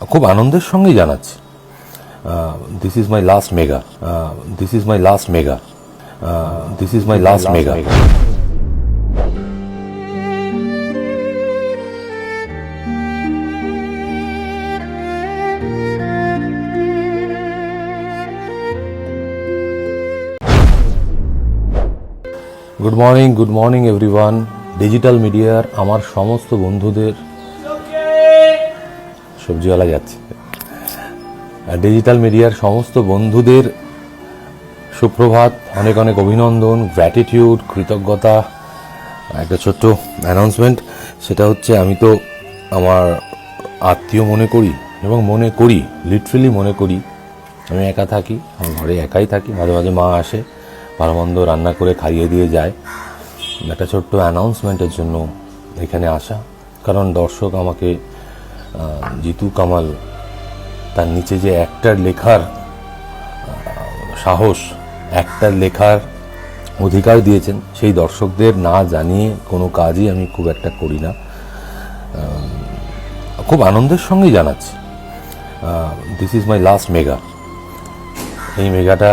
খুব আনন্দের সঙ্গেই জানাচ্ছি this is my last mega this is my last mega this is my last mega. Good morning everyone. Digital মিডিয়ার আমার সমস্ত বন্ধুদের, সবজিওয়ালা যাচ্ছে, ডিজিটাল মিডিয়ার সমস্ত বন্ধুদের সুপ্রভাত, অনেক অনেক অভিনন্দন, গ্র্যাটিটিউড, কৃতজ্ঞতা। একটা ছোট্ট অ্যানাউন্সমেন্ট, সেটা হচ্ছে আমি তো আমার আত্মীয় মনে করি এবং মনে করি, লিটারেলি মনে করি। আমি একা থাকি, আমার ঘরে একাই থাকি, মাঝে মাঝে মা আসে, ভালো মন্দ রান্না করে খাইয়ে দিয়ে যায়। একটা ছোট্ট অ্যানাউন্সমেন্টের জন্য এখানে আসা, কারণ দর্শক আমাকে জিতু কামাল তার নিচে যে একটার লেখার সাহস, একটার লেখার অধিকার দিয়েছেন, সেই দর্শকদের না জানিয়ে কোনো কাজই আমি খুব একটা করি না। খুব আনন্দের সঙ্গেই জানাচ্ছি this is my last mega. এই মেগাটা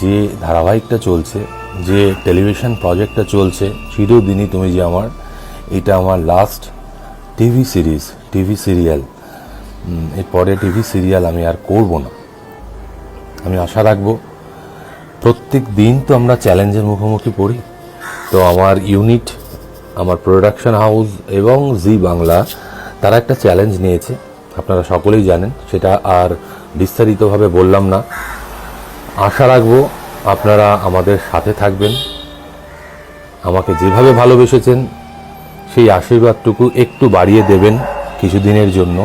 যে ধারাবাহিকটা চলছে, যে টেলিভিশন প্রজেক্টটা চলছে, চিরদিনই তুমি যে আমার, এটা আমার last TV series, TV serial. এরপরে টিভি সিরিয়াল আমি আর করব না। আমি আশা রাখবো, প্রত্যেক দিন তো আমরা চ্যালেঞ্জের মুখোমুখি পড়ি, তো আমার ইউনিট, আমার প্রোডাকশন হাউস এবং জি বাংলা তারা একটা চ্যালেঞ্জ নিয়েছে, আপনারা সকলেই জানেন, সেটা আর বিস্তারিতভাবে বললাম না। আশা রাখবো আপনারা আমাদের সাথে থাকবেন, আমাকে যেভাবে ভালোবেসেছেন সেই আশীর্বাদটুকু একটু বাড়িয়ে দেবেন কিছুদিনের জন্য।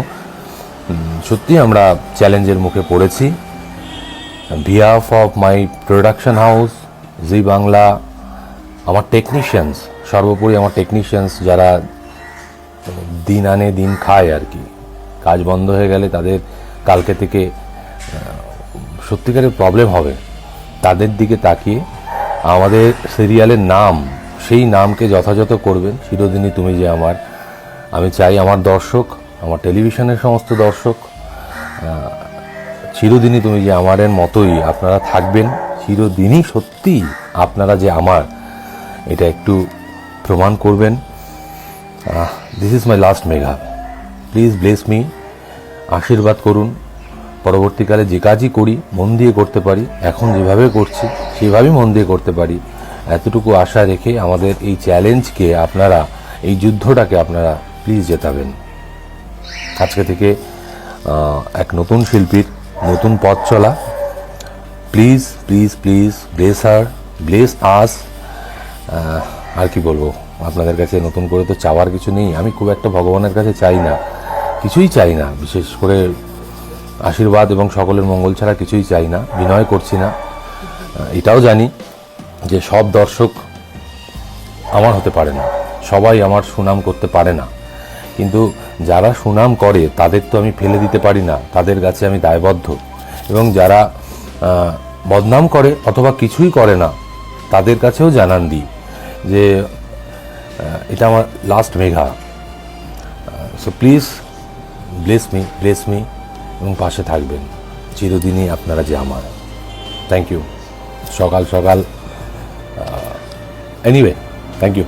সত্যি আমরা চ্যালেঞ্জের মুখে পড়েছি। Behalf of my production house, Zee Bangla, আমার টেকনিশিয়ানস, সর্বোপরি আমার টেকনিশিয়ানস যারা দিন আনে দিন খায় আর কি, কাজ বন্ধ হয়ে গেলে তাদের কালকে থেকে সত্যিকারের প্রবলেম হবে, তাদের দিকে তাকিয়ে আমাদের সিরিয়ালের নাম, সেই নামকে যথাযথ করবেন। চিরদিনই তুমি যে আমার। আমি চাই আমার দর্শক, আমার টেলিভিশনের সমস্ত দর্শক, চিরদিনই তুমি যে আমারের মতোই আপনারা থাকবেন, চিরদিনই সত্যি আপনারা যে আমার, এটা একটু প্রমাণ করবেন। This is my last mega. Please bless me, আশীর্বাদ করুন। পরবর্তীকালে যে কাজই করি মন দিয়ে করতে পারি, এখন যেভাবে করছি সেভাবেই মন দিয়ে করতে পারি, এতটুকু আশা রেখে আমাদের এই চ্যালেঞ্জকে আপনারা, এই যুদ্ধটাকে আপনারা প্লিজ জেতাবেন। আজকে থেকে এক নতুন শিল্পীর নতুন পথ চলা। Please please please bless her, bless us. আর কি বলবো আপনাদের কাছে, নতুন করে তো চাওয়ার কিছু নেই। আমি খুব একটা ভগবানের কাছে চাই না, কিছুই চাই না, বিশেষ করে আশীর্বাদ এবং সকলের মঙ্গল ছাড়া কিছুই চাই না, বিনয় করছি না। এটাও জানি যে সব দর্শক আমার হতে পারে না, সবাই আমার সুনাম করতে পারে না, কিন্তু যারা সুনাম করে তাদের তো আমি ফেলে দিতে পারি না, তাদের কাছে আমি দায়বদ্ধ। এবং যারা বদনাম করে অথবা কিছুই করে না, তাদের কাছেও জানান দিই যে এটা আমার last mega. So please bless me এবং পাশে থাকবেন, চিরদিনই আপনারা যে আমার। Thank you. সকাল সকাল এনিওয়ে, থ্যাংক ইউ।